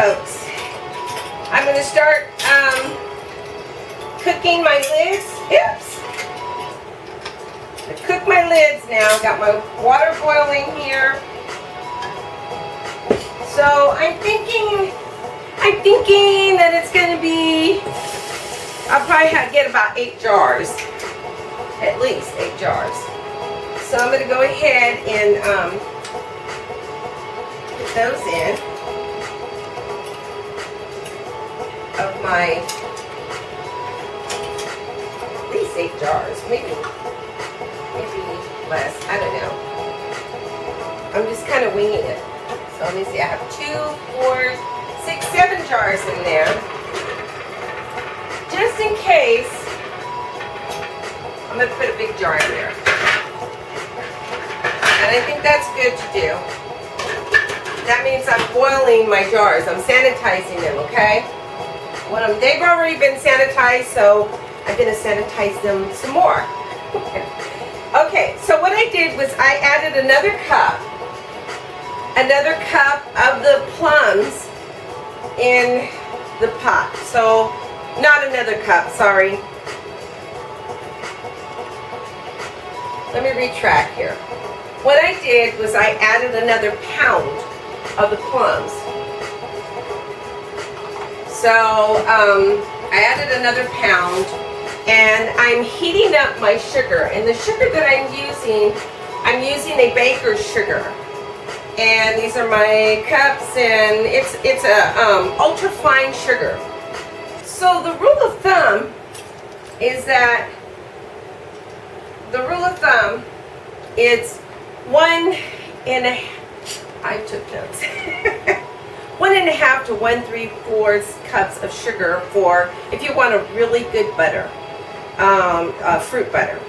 folks. I'm going to start cooking my lids. Oops. I cook my lids now. Got my water boiling here. So I'm thinking that it's going to be, I'll probably get about 8 jars. At least 8 jars. So I'm going to go ahead and put those in of my, at least 8 jars, maybe less, I don't know. I'm just kind of winging it. So let me see, I have 2, 4, 6, 7 jars in there. Just in case, I'm going to put a big jar in there. And I think that's good to do. That means I'm boiling my jars. I'm sanitizing them, okay? They've already been sanitized, so I'm going to sanitize them some more. Okay, so what I did was I added another cup of the plums in the pot. So, not another cup, sorry. Let me retract here. What I did was I added another pound of the plums. So I added another pound, and I'm heating up my sugar. And the sugar that I'm using a baker's sugar. And these are my cups, and it's a ultra fine sugar. So the rule of thumb is that it's 1.5 to 1.75 cups of sugar for if you want a really good butter, fruit butter.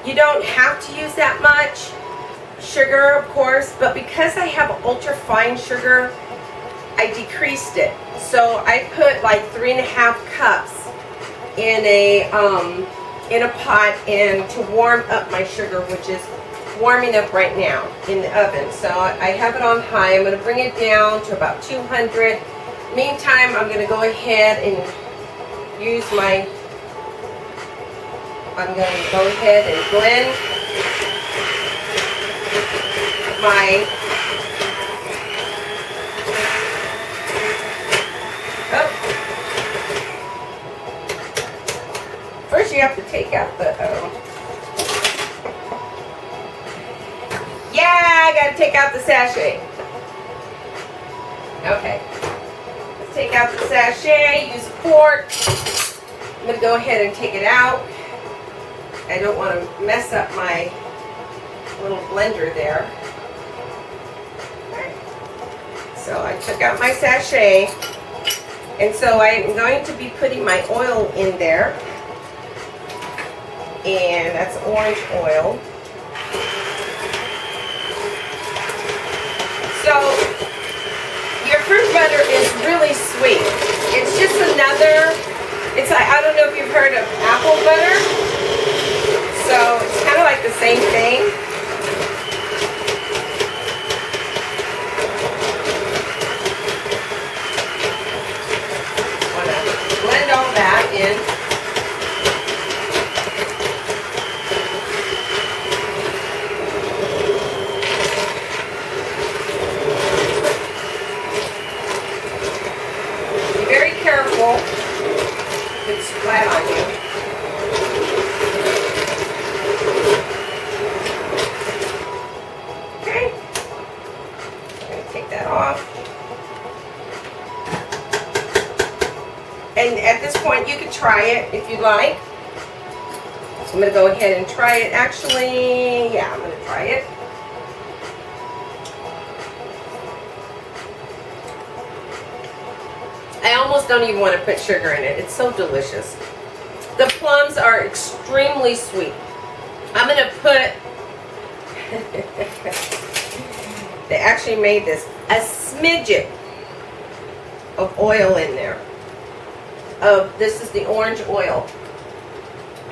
You don't have to use that much sugar, of course, but because I have ultra fine sugar, I decreased it. So I put like 3.5 cups in a pot and to warm up my sugar, which is warming up right now in the oven. So I have it on high. I'm going to bring it down to about 200. Meantime, I'm going to go ahead and use I'm going to go ahead and blend my first you have to take out the I gotta take out the sachet. Okay, let's take out the sachet, use a fork. I'm gonna go ahead and take it out. I don't want to mess up my little blender there. Okay. So I took out my sachet, and so I'm going to be putting my oil in there, and that's orange oil. So your fruit butter is really sweet. It's just another, it's like, I don't know if you've heard of apple butter. So it's kind of like the same thing. Want to blend all that in. It's flat on you. Okay. I'm going to take that off. And at this point, you can try it if you like. So I'm going to go ahead and try it. Actually, yeah, I'm going to try it. I almost don't even want to put sugar in it. It's so delicious. The plums are extremely sweet. I'm going to put, they actually made this, a smidget of oil in there. This is the orange oil.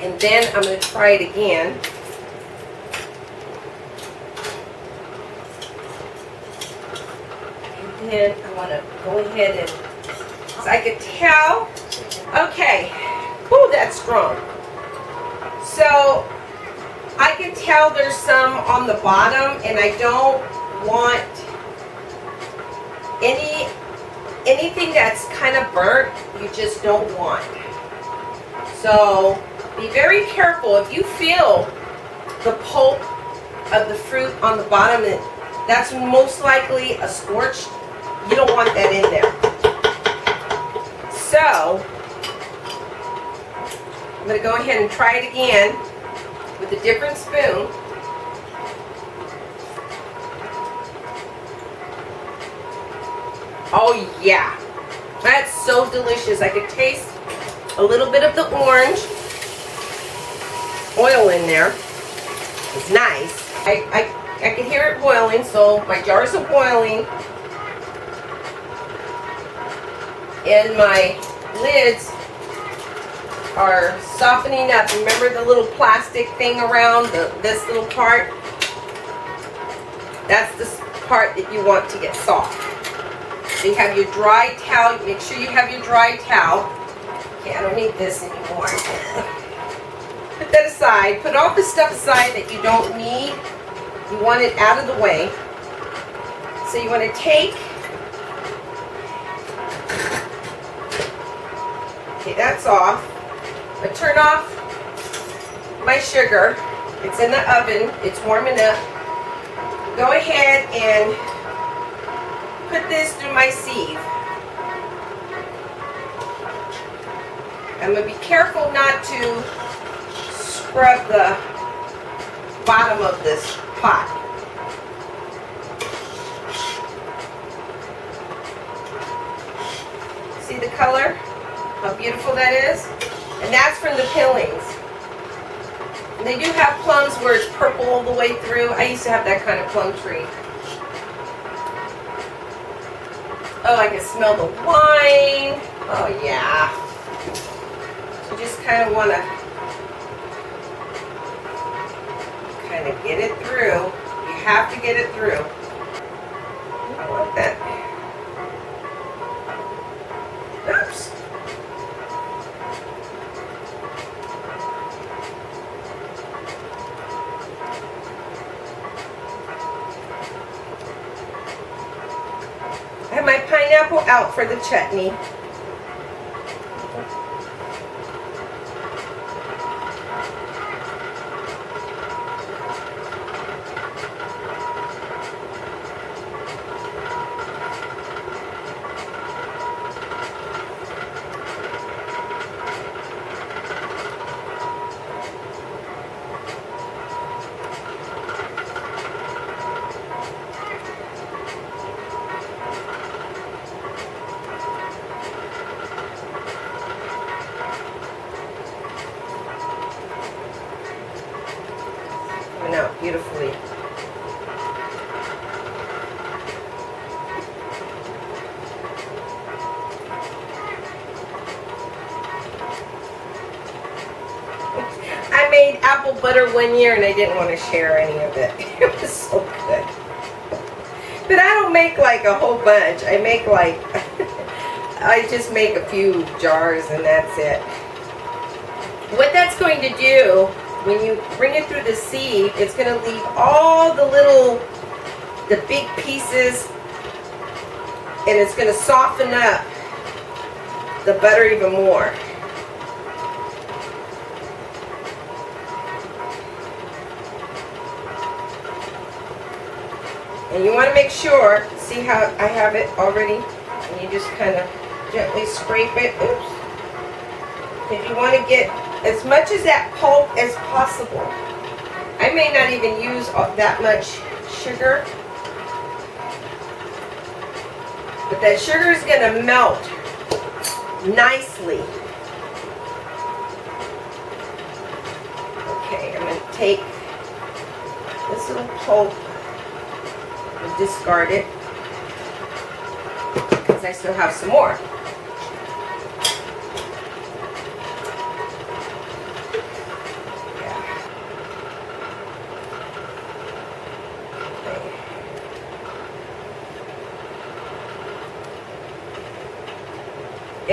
And then I'm going to try it again. And then I want to go ahead and, so I could tell, okay, whoo, that's strong. So I can tell there's some on the bottom, and I don't want anything that's kind of burnt. You just don't want. So be very careful. If you feel the pulp of the fruit on the bottom, that's most likely a scorch. You don't want that in there. So I'm going to go ahead and try it again with a different spoon. Oh yeah, that's so delicious. I could taste a little bit of the orange oil in there. It's nice. I can hear it boiling, so my jars are boiling. And my lids are softening up. Remember the little plastic thing around this little part? That's the part that you want to get soft. So you have your dry towel. Make sure you have your dry towel. Okay, I don't need this anymore. Put that aside. Put all the stuff aside that you don't need. You want it out of the way. So you want to take, okay, that's off. I turn off my sugar. It's in the oven. It's warming up. Go ahead and put this through my sieve. I'm going to be careful not to scrub the bottom of this pot. See the color? How beautiful that is? And that's from the peelings. And they do have plums where it's purple all the way through. I used to have that kind of plum tree. Oh, I can smell the wine. Oh yeah. You just kind of want to kind of get it through. You have to get it through. I want that. Oops. I have my pineapple out for the chutney. Out beautifully. I made apple butter one year and I didn't want to share any of it. It was so good. But I don't make like a whole bunch. I make like, I just make a few jars and that's it. What that's going to do, when you bring it through the sieve, it's going to leave all the big pieces, and it's going to soften up the butter even more. And you want to make sure, see how I have it already? And you just kind of gently scrape it. Oops. If you want to get as much of that pulp as possible. I may not even use that much sugar, but that sugar is going to melt nicely. Okay, I'm going to take this little pulp and discard it because I still have some more.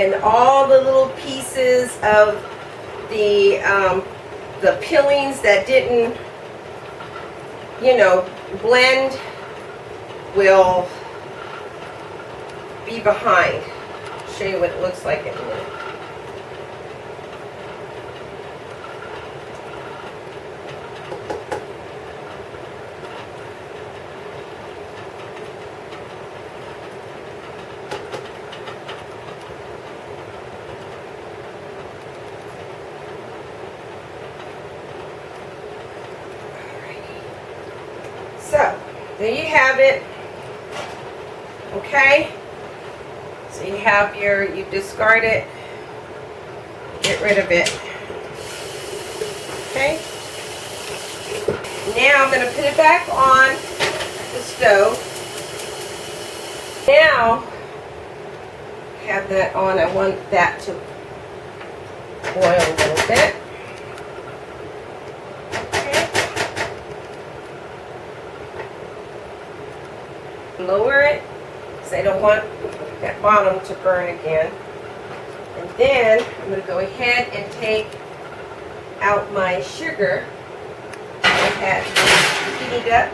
and all the little pieces of the peelings that didn't, you know, blend will be behind. I'll show you what it looks like in a minute. So, there you have it. Okay? So you have you discard it, get rid of it. Okay? Now I'm going to put it back on the stove. Now, have that on. I want that to boil a little bit. Lower it because I don't want that bottom to burn again. And then I'm going to go ahead and take out my sugar. I had heated up.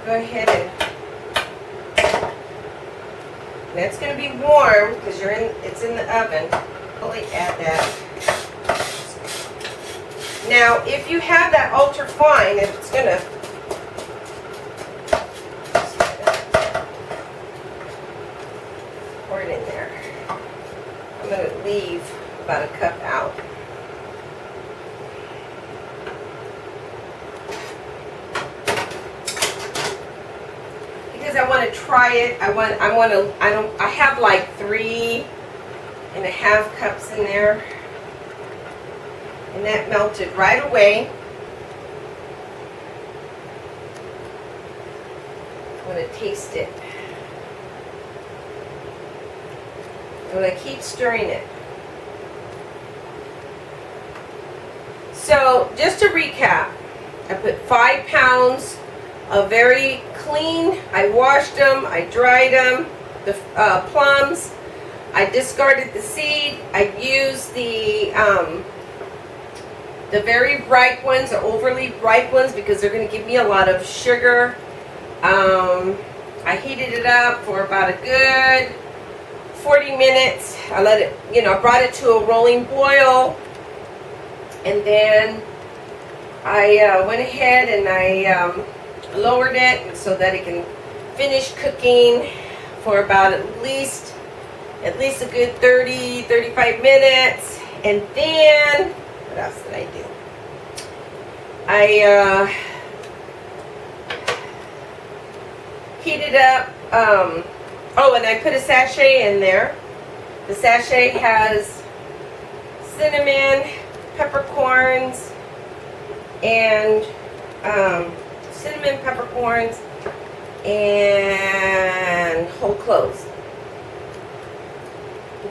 Go ahead and that's going to be warm because it's in the oven. Fully add that. Now, if you have that ultra fine, it's going to pour it in there. I'm going to leave about a cup out. Because I want to try it. I have like 3.5 cups in there. And that melted right away. I'm going to taste it. I'm going to keep stirring it. So, just to recap, I put 5 pounds of very clean, I washed them, I dried them, the plums. I discarded the seed. I used the very ripe ones, the overly ripe ones, because they're going to give me a lot of sugar. I heated it up for about a good 40 minutes. I let it, I brought it to a rolling boil. And then I went ahead and I lowered it so that it can finish cooking for about at least a good 30-35 minutes. And then what else did I do? I heated up, oh, and I put a sachet in there. The sachet has cinnamon, peppercorns, and whole cloves.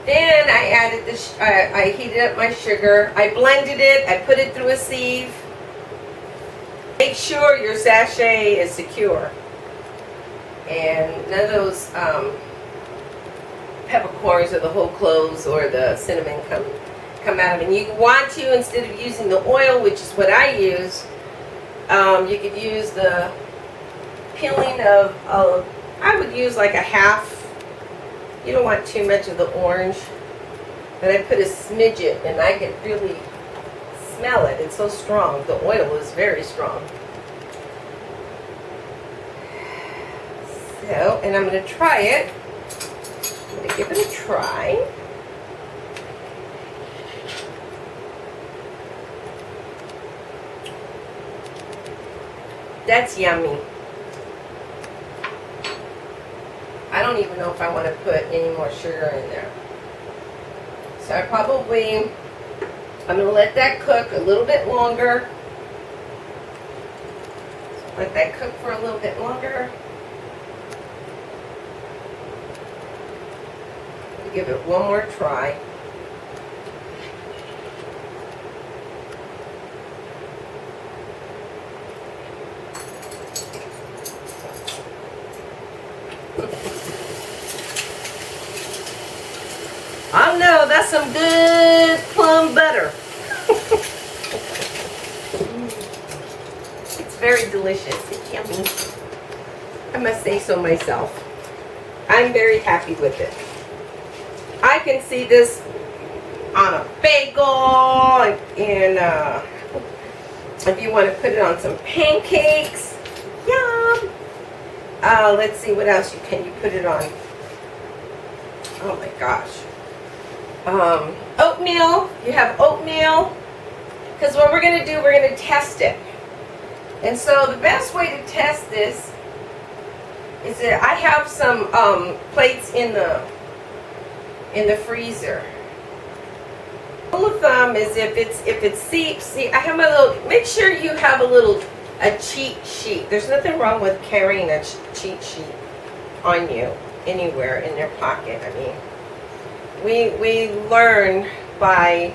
Then I added this, I heated up my sugar, I blended it, I put it through a sieve. Make sure your sachet is secure and none of those peppercorns or the whole cloves or the cinnamon come out of it. And you want to, instead of using the oil, which is what I use, you could use the peeling of, I would use like a half. You don't want too much of the orange, but I put a smidget and I could really smell it. It's so strong. The oil is very strong. So, and I'm going to try it. I'm going to give it a try. That's yummy. I don't even know if I want to put any more sugar in there. So I'm going to let that cook a little bit longer. Let that cook for a little bit longer. Give it one more try. I know, that's some good plum butter. It's very delicious. It's yummy. I must say so myself. I'm very happy with it. I can see this on a bagel, and if you want to put it on some pancakes, yum. Let's see, what else can you put it on? Oh my gosh. Oatmeal. You have oatmeal. Because what we're going to do, we're going to test it. And so the best way to test this is that I have some plates in the freezer. Rule of thumb is if it seeps. See, I have my little. Make sure you have a cheat sheet. There's nothing wrong with carrying a cheat sheet on you anywhere in your pocket. I mean, we learn by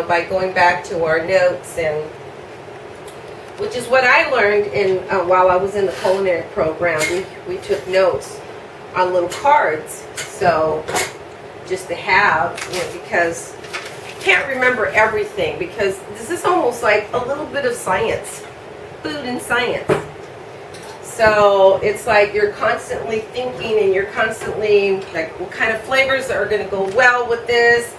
by going back to our notes, and which is what I learned in while I was in the culinary program. We took notes on little cards, so just to have, because I can't remember everything, because this is almost like a little bit of science, food and science. So it's like you're constantly thinking, and you're constantly like, what kind of flavors are going to go well with this?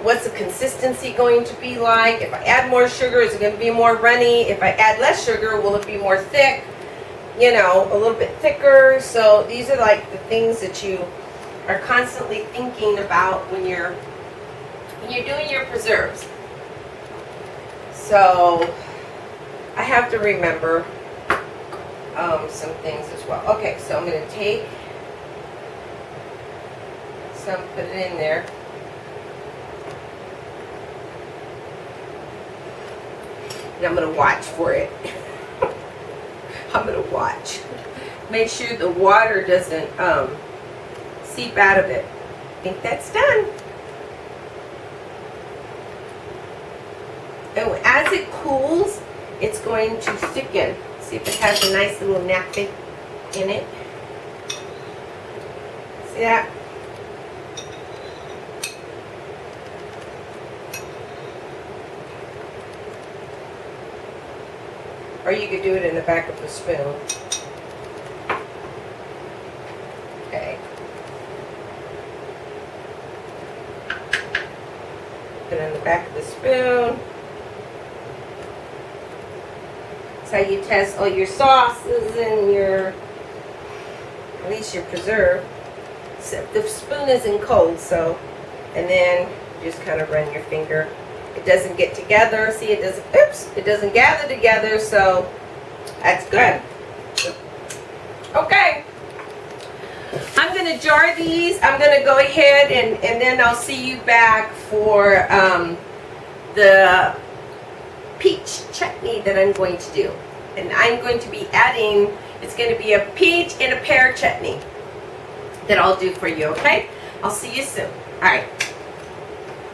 What's the consistency going to be like? If I add more sugar, is it going to be more runny? If I add less sugar, will it be more thick? A little bit thicker. So these are like the things that you are constantly thinking about when you're doing your preserves. So I have to remember some things as well. Okay, so I'm going to take some, put it in there. And I'm going to watch for it. I'm going to watch. Make sure the water doesn't seep out of it. I think that's done. And as it cools, it's going to thicken. See if it has a nice little napkin in it. See that? Or you could do it in the back of the spoon. Okay. Put it in the back of the spoon. That's how you test all your sauces and at least your preserve. So the spoon isn't cold, so, and then just kind of run your finger. It doesn't get together. See, it doesn't gather together, so that's good. Okay. I'm going to jar these. I'm going to go ahead and then I'll see you back for the peach chutney that I'm going to do. And I'm going to be adding, it's going to be a peach and a pear chutney that I'll do for you, okay? I'll see you soon. All right.